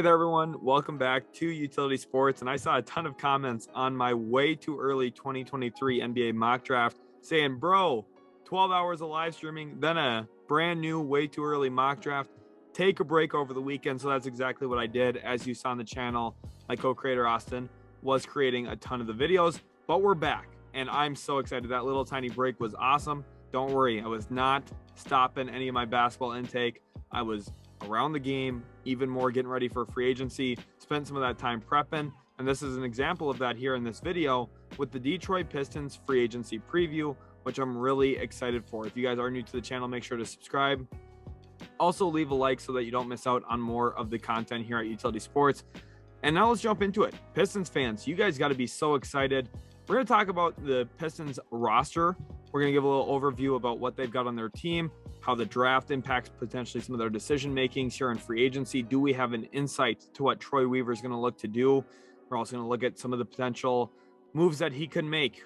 Hey there, everyone. Welcome back to Utility Sports. And I saw a ton of comments on my way too early 2023 NBA mock draft saying, bro, 12 hours of live streaming, then a brand new way too early mock draft. Take a break over the weekend. So that's exactly what I did. As you saw on the channel, my co-creator Austin was creating a ton of the videos, but we're back. And I'm so excited. That little tiny break was awesome. Don't worry, I was not stopping any of my basketball intake. I was around the game, even more getting ready for free agency, spent some of that time prepping. And this is an example of that here in this video with the Detroit Pistons free agency preview, which I'm really excited for. If you guys are new to the channel, make sure to subscribe. Also leave a like so that you don't miss out on more of the content here at Utility Sports. And now let's jump into it. Pistons fans, you guys got to be so excited. We're going to talk about the Pistons roster. We're going to give a little overview about what they've got on their team, how the draft impacts potentially some of their decision makings here in free agency. Do we have an insight to what Troy Weaver is going to look to do? We're also going to look at some of the potential moves that he can make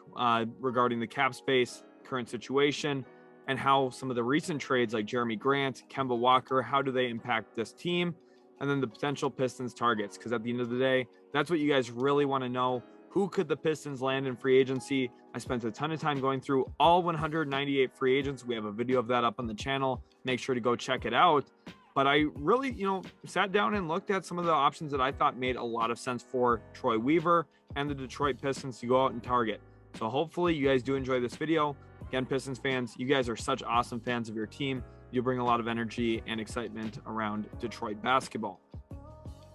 regarding the cap space, current situation, and how some of the recent trades like Jeremy Grant, Kemba Walker, how do they impact this team? And then the potential Pistons targets, because at the end of the day, that's what you guys really want to know. Who could the Pistons land in free agency? I spent a ton of time going through all 198 free agents. We have a video of that up on the channel. Make sure to go check it out. But I really, sat down and looked at some of the options that I thought made a lot of sense for Troy Weaver and the Detroit Pistons to go out and target. So hopefully you guys do enjoy this video. Again, Pistons fans, you guys are such awesome fans of your team. You bring a lot of energy and excitement around Detroit basketball.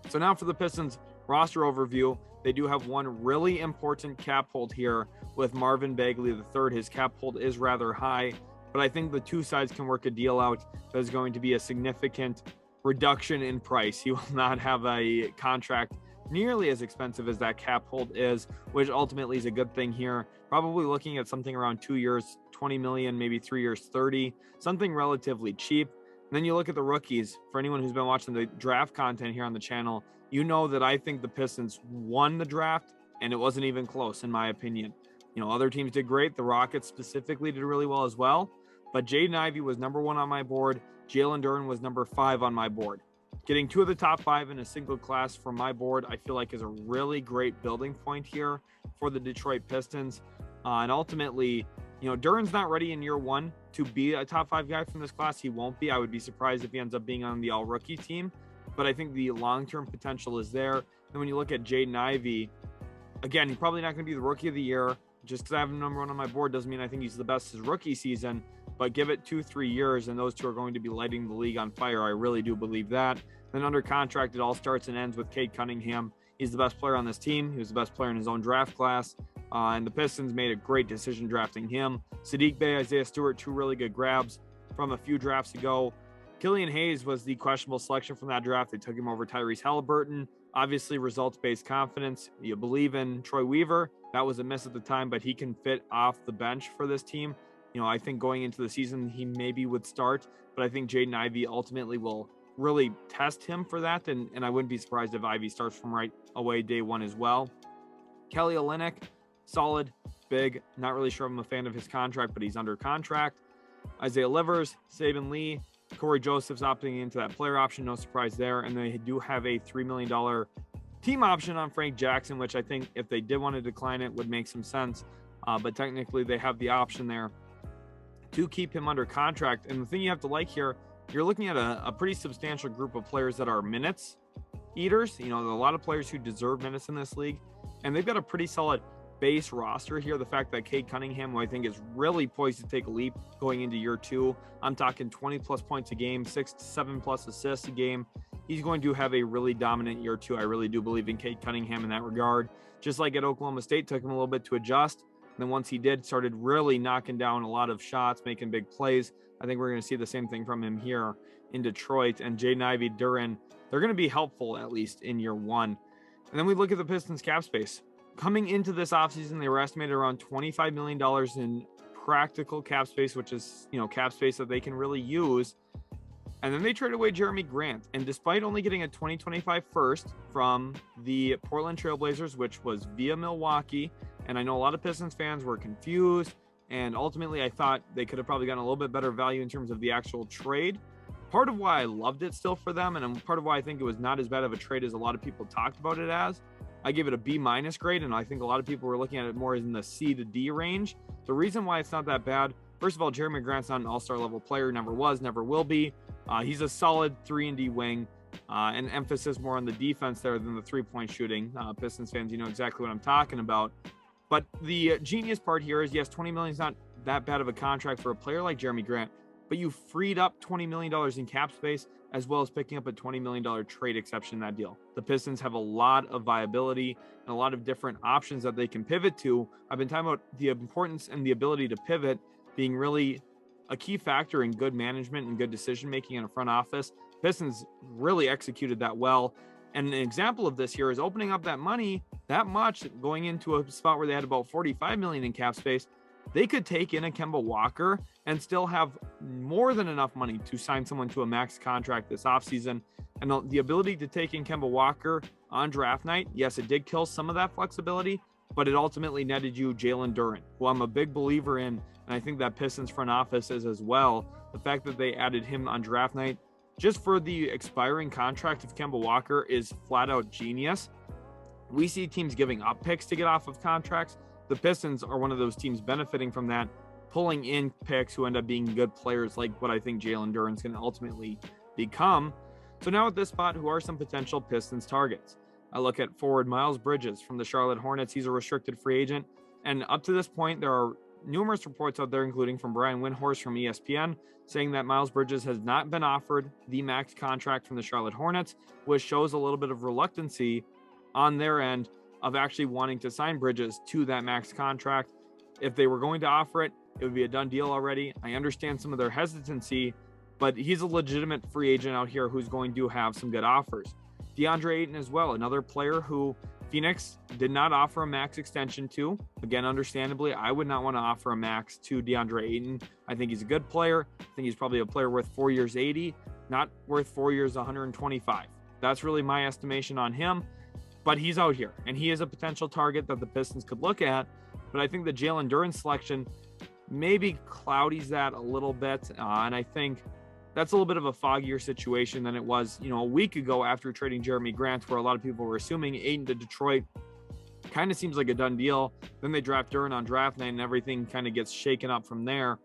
So now for the Pistons roster overview. They do have one really important cap hold here with Marvin Bagley III. His cap hold is rather high, but I think the two sides can work a deal out. There's going to be a significant reduction in price. He will not have a contract nearly as expensive as that cap hold is, which ultimately is a good thing here. Probably looking at something around 2 years, 20 million, maybe 3 years, 30, something relatively cheap. And then you look at the rookies. For anyone who's been watching the draft content here on the channel, you know that I think the Pistons won the draft, and it wasn't even close, in my opinion. Other teams did great. The Rockets specifically did really well as well. But Jaden Ivey was number 1 on my board. Jalen Duren was number 5 on my board. Getting 2 of the top 5 in a single class from my board, I feel like is a really great building point here for the Detroit Pistons. And ultimately, Duren's not ready in year 1 to be a top 5 guy from this class. He won't be. I would be surprised if he ends up being on the all-rookie team. But I think the long-term potential is there. And when you look at Jaden Ivey, again, he's probably not going to be the rookie of the year. Just because I have him number 1 on my board doesn't mean I think he's the best his rookie season. But give it 2-3 years, and those two are going to be lighting the league on fire. I really do believe that. Then under contract, it all starts and ends with Cade Cunningham. He's the best player on this team. He was the best player in his own draft class. And the Pistons made a great decision drafting him. Sadiq Bey, Isaiah Stewart, 2 really good grabs from a few drafts ago. Killian Hayes was the questionable selection from that draft. They took him over Tyrese Halliburton. Obviously, results-based confidence. You believe in Troy Weaver. That was a miss at the time, but he can fit off the bench for this team. I think going into the season, he maybe would start, but I think Jaden Ivey ultimately will really test him for that, and I wouldn't be surprised if Ivey starts from right away day 1 as well. Kelly Olynyk, solid, big. Not really sure I'm a fan of his contract, but he's under contract. Isaiah Livers, Saban Lee, Corey Joseph's opting into that player option. No surprise there. And they do have a $3 million team option on Frank Jackson, which I think if they did want to decline it would make some sense. But technically they have the option there to keep him under contract. And the thing you have to like here, you're looking at a pretty substantial group of players that are minutes eaters. There are a lot of players who deserve minutes in this league, and they've got a pretty solid base roster here. The fact that Cade Cunningham, who I think is really poised to take a leap going into year 2, I'm talking 20 plus points a game, 6 to 7 plus assists a game. He's going to have a really dominant year 2. I really do believe in Cade Cunningham in that regard. Just like at Oklahoma State, took him a little bit to adjust. And then once he did, started really knocking down a lot of shots, making big plays. I think we're going to see the same thing from him here in Detroit. And Jaden Ivey, Duren, they're going to be helpful at least in year 1. And then we look at the Pistons cap space. Coming into this offseason, they were estimated around $25 million in practical cap space, which is, cap space that they can really use. And then they traded away Jeremy Grant. And despite only getting a 2025 first from the Portland Trailblazers, which was via Milwaukee, and I know a lot of Pistons fans were confused, and ultimately I thought they could have probably gotten a little bit better value in terms of the actual trade. part of why I loved it still for them, and part of why I think it was not as bad of a trade as a lot of people talked about it as. I gave it a B- grade, and I think a lot of people were looking at it more as in the C to D range. The reason why it's not that bad, first of all, Jeremy Grant's not an all-star level player, never was, never will be. He's a solid 3-and-D wing, and emphasis more on the defense there than the three-point shooting. Pistons fans, you know exactly what I'm talking about. But the genius part here is, yes, $20 million is not that bad of a contract for a player like Jeremy Grant, but you freed up $20 million in cap space, as well as picking up a $20 million trade exception in that deal. The Pistons have a lot of viability and a lot of different options that they can pivot to. I've been talking about the importance and the ability to pivot being really a key factor in good management and good decision-making in a front office. Pistons really executed that well. And an example of this here is opening up that money that much, going into a spot where they had about $45 million in cap space. They could take in a Kemba Walker and still have more than enough money to sign someone to a max contract this offseason. And the ability to take in Kemba Walker on draft night, yes, it did kill some of that flexibility, but it ultimately netted you Jalen Duren, who I'm a big believer in, and I think that Pistons front office is as well. The fact that they added him on draft night just for the expiring contract of Kemba Walker is flat out genius. We see teams giving up picks to get off of contracts. The Pistons are one of those teams benefiting from that, pulling in picks who end up being good players like what I think Jalen Duren's going to ultimately become. So now at this spot, who are some potential Pistons targets? I look at forward Miles Bridges from the Charlotte Hornets. He's a restricted free agent. And up to this point, there are numerous reports out there, including from Brian Windhorst from ESPN, saying that Miles Bridges has not been offered the max contract from the Charlotte Hornets, which shows a little bit of reluctancy on their end of actually wanting to sign Bridges to that max contract. If they were going to offer it, it would be a done deal already. I understand some of their hesitancy, but he's a legitimate free agent out here who's going to have some good offers. DeAndre Ayton as well, another player who Phoenix did not offer a max extension to. Again, understandably, I would not want to offer a max to DeAndre Ayton. I think he's a good player. I think he's probably a player worth 4 years, 80, not worth 4 years, 125. That's really my estimation on him. But he's out here, and he is a potential target that the Pistons could look at. But I think the Jalen Duren selection maybe cloudies that a little bit, and I think that's a little bit of a foggier situation than it was, a week ago after trading Jeremy Grant, where a lot of people were assuming Ayton to Detroit kind of seems like a done deal. Then they draft Duren on draft night, and everything kind of gets shaken up from there.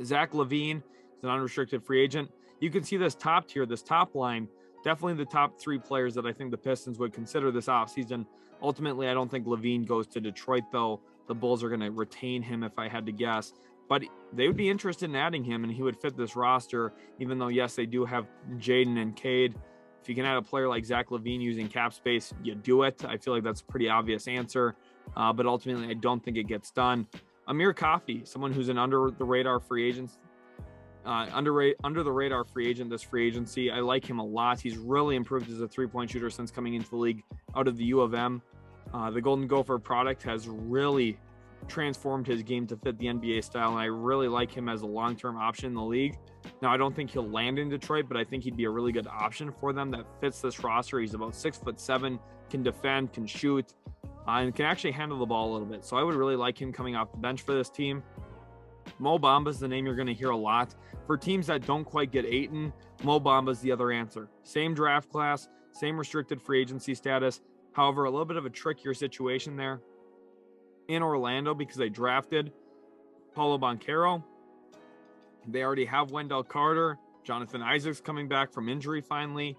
Zach LaVine is an unrestricted free agent. You can see this top tier, this top line, definitely the top three players that I think the Pistons would consider this offseason. Ultimately, I don't think LaVine goes to Detroit, though. The Bulls are going to retain him if I had to guess. But they would be interested in adding him, and he would fit this roster, even though, yes, they do have Jaden and Cade. If you can add a player like Zach LaVine using cap space, you do it. I feel like that's a pretty obvious answer, but ultimately I don't think it gets done. Amir Coffey, someone who's an under-the-radar free agent this free agency. I like him a lot. He's really improved as a three-point shooter since coming into the league out of the U of M. The Golden Gopher product has really transformed his game to fit the NBA style, and I really like him as a long-term option in the league. Now, I don't think he'll land in Detroit, but I think he'd be a really good option for them that fits this roster. He's about 6'7", can defend, can shoot, and can actually handle the ball a little bit. So I would really like him coming off the bench for this team. Mo Bamba is the name you're going to hear a lot. For teams that don't quite get Ayton, Mo Bamba is the other answer. Same draft class, same restricted free agency status. However, a little bit of a trickier situation there in Orlando because they drafted Paulo Banchero. They already have Wendell Carter. Jonathan Isaac's coming back from injury finally.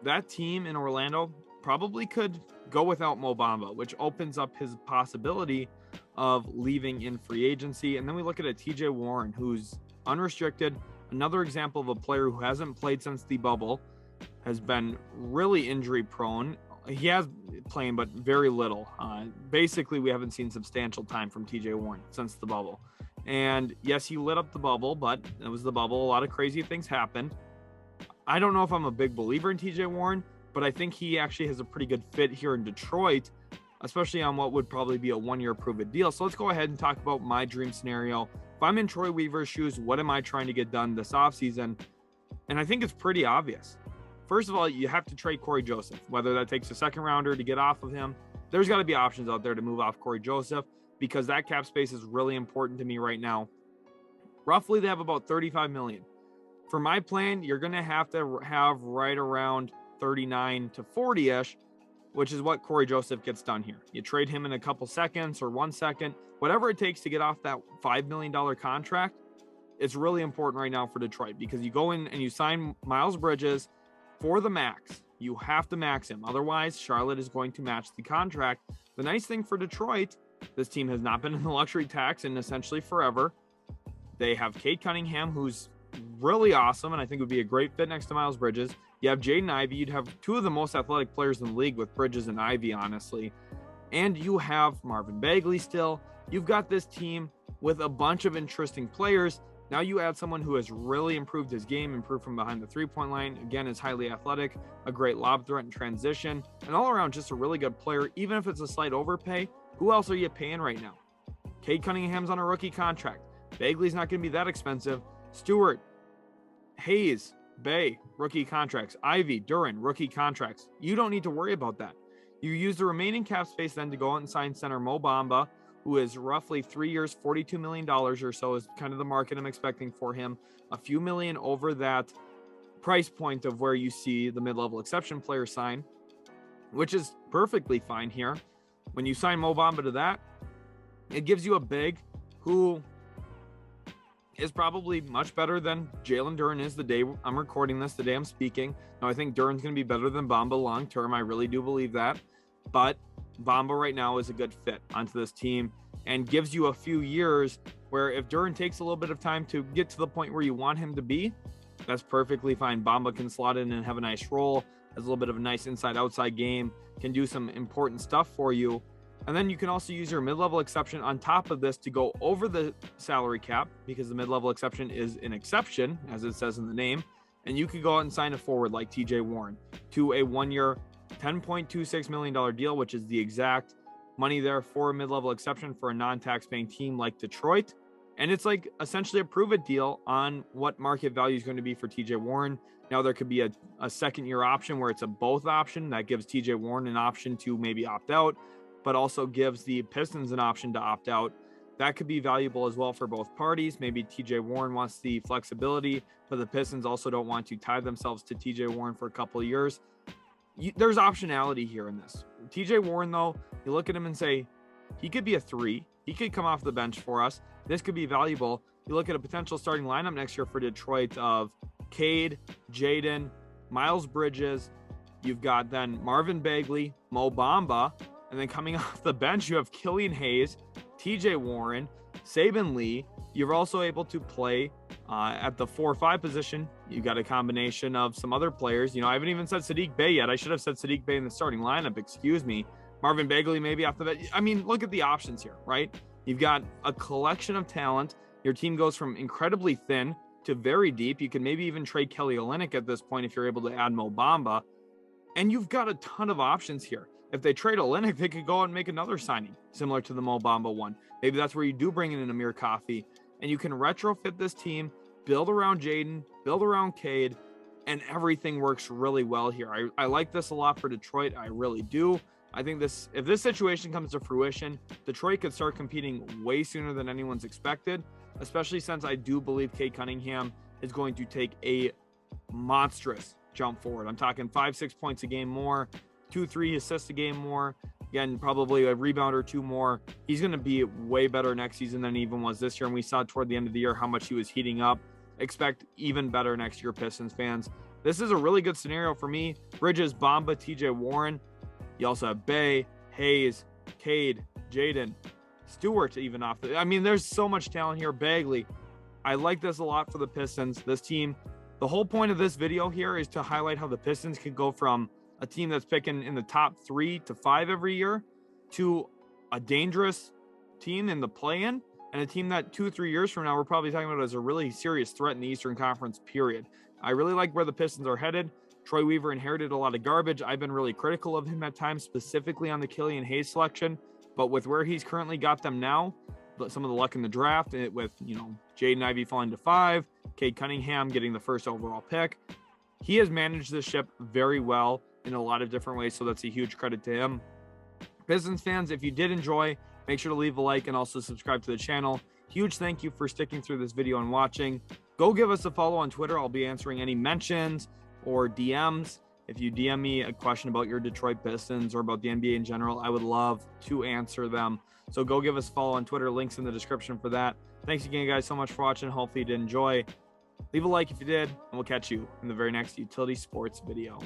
That team in Orlando probably could go without Mo Bamba, which opens up his possibility of leaving in free agency. And then we look at a TJ Warren, who's unrestricted. Another example of a player who hasn't played since the bubble, has been really injury prone. He has playing, but very little. Basically, we haven't seen substantial time from TJ Warren since the bubble. And yes, he lit up the bubble, but it was the bubble. A lot of crazy things happened. I don't know if I'm a big believer in TJ Warren, but I think he actually has a pretty good fit here in Detroit, especially on what would probably be a one-year prove-it deal. So let's go ahead and talk about my dream scenario. If I'm in Troy Weaver's shoes, what am I trying to get done this offseason? And I think it's pretty obvious. First of all, you have to trade Corey Joseph, whether that takes a second rounder to get off of him. There's got to be options out there to move off Corey Joseph because that cap space is really important to me right now. Roughly, they have about $35 million. For my plan, you're going to have right around 39 to 40-ish, which is what Corey Joseph gets done here. You trade him in a couple seconds or 1 second, whatever it takes to get off that $5 million contract. It's really important right now for Detroit, because you go in and you sign Miles Bridges for the max. You have to max him. Otherwise, Charlotte is going to match the contract. The nice thing for Detroit, this team has not been in the luxury tax in essentially forever. They have Cade Cunningham, who's really awesome, and I think would be a great fit next to Miles Bridges. You have Jaden Ivey. You'd have two of the most athletic players in the league with Bridges and Ivey, honestly. And you have Marvin Bagley still. You've got this team with a bunch of interesting players. Now you add someone who has really improved his game, improved from behind the three-point line. Again, is highly athletic, a great lob threat and transition, and all around just a really good player, even if it's a slight overpay. Who else are you paying right now? Cade Cunningham's on a rookie contract. Bagley's not going to be that expensive. Stewart, Hayes, Bay, rookie contracts. Ivy, Duran, rookie contracts. You don't need to worry about that. You use the remaining cap space then to go out and sign center Mo Bamba, who is roughly 3 years, $42 million or so is kind of the market I'm expecting for him. A few million over that price point of where you see the mid-level exception players sign, which is perfectly fine here. When you sign Mo Bamba to that, it gives you a big who is probably much better than Jalen Duren is the day I'm recording this, the day I'm speaking. Now, I think Duren's going to be better than Bamba long term. I really do believe that. But Bamba right now is a good fit onto this team and gives you a few years where if Duren takes a little bit of time to get to the point where you want him to be, that's perfectly fine. Bamba can slot in and have a nice role, has a little bit of a nice inside-outside game, can do some important stuff for you. And then you can also use your mid-level exception on top of this to go over the salary cap, because the mid-level exception is an exception, as it says in the name. And you could go out and sign a forward like TJ Warren to a 1-year, $10.26 million deal, which is the exact money there for a mid-level exception for a non-tax paying team like Detroit. And it's like essentially a prove-it deal on what market value is going to be for TJ Warren. Now there could be a second-year option where it's a both option that gives TJ Warren an option to maybe opt out, but also gives the Pistons an option to opt out. That could be valuable as well for both parties. Maybe TJ Warren wants the flexibility, but the Pistons also don't want to tie themselves to TJ Warren for a couple of years. There's optionality here in this. TJ Warren, though, you look at him and say, he could be a 3. He could come off the bench for us. This could be valuable. You look at a potential starting lineup next year for Detroit of Cade, Jaden, Miles Bridges. You've got then Marvin Bagley, Mo Bamba, and then coming off the bench, you have Killian Hayes, TJ Warren, Saban Lee. You're also able to play at the 4-5 position. You got a combination of some other players. You know, I haven't even said Sadiq Bey yet. I should have said Sadiq Bey in the starting lineup. Excuse me. Marvin Bagley maybe off the bench. I mean, look at the options here, right? You've got a collection of talent. Your team goes from incredibly thin to very deep. You can maybe even trade Kelly Olynyk at this point if you're able to add Mo Bamba. And you've got a ton of options here. If they trade Olynyk, they could go out and make another signing similar to the Mo Bamba one. Maybe that's where you do bring in an Amir Coffey, and you can retrofit this team, build around Jaden, build around Cade, and everything works really well here. I like this a lot for Detroit. I really do. I think if this situation comes to fruition, Detroit could start competing way sooner than anyone's expected, especially since I do believe Cade Cunningham is going to take a monstrous jump forward. I'm talking 5-6 points a game more, 2-3 assists a game more. Again, probably a rebound or 2 more. He's going to be way better next season than he even was this year. And we saw toward the end of the year how much he was heating up. Expect even better next year, Pistons fans. This is a really good scenario for me. Bridges, Bamba, TJ Warren. You also have Bay, Hayes, Cade, Jaden, Stewart even off the... I mean, there's so much talent here. Bagley. I like this a lot for the Pistons. This team, the whole point of this video here is to highlight how the Pistons can go from a team that's picking in the top 3 to 5 every year to a dangerous team in the play-in, and a team that 2-3 years from now we're probably talking about as a really serious threat in the Eastern Conference, period. I really like where the Pistons are headed. Troy Weaver inherited a lot of garbage. I've been really critical of him at times, specifically on the Killian Hayes selection, but with where he's currently got them now, some of the luck in the draft with, you know, Jaden Ivey falling to 5, Cade Cunningham getting the first overall pick, he has managed this ship very well in a lot of different ways, so that's a huge credit to him. Pistons fans, if you did enjoy, make sure to leave a like and also subscribe to the channel. Huge thank you for sticking through this video and watching. go give us a follow on Twitter. I'll be answering any mentions or DMs. If you DM me a question about your Detroit Pistons or about the NBA in general, I would love to answer them. So go give us a follow on Twitter. Links in the description for that. Thanks again, guys, so much for watching. Hopefully you did enjoy. Leave a like if you did, and we'll catch you in the very next Utility Sports video.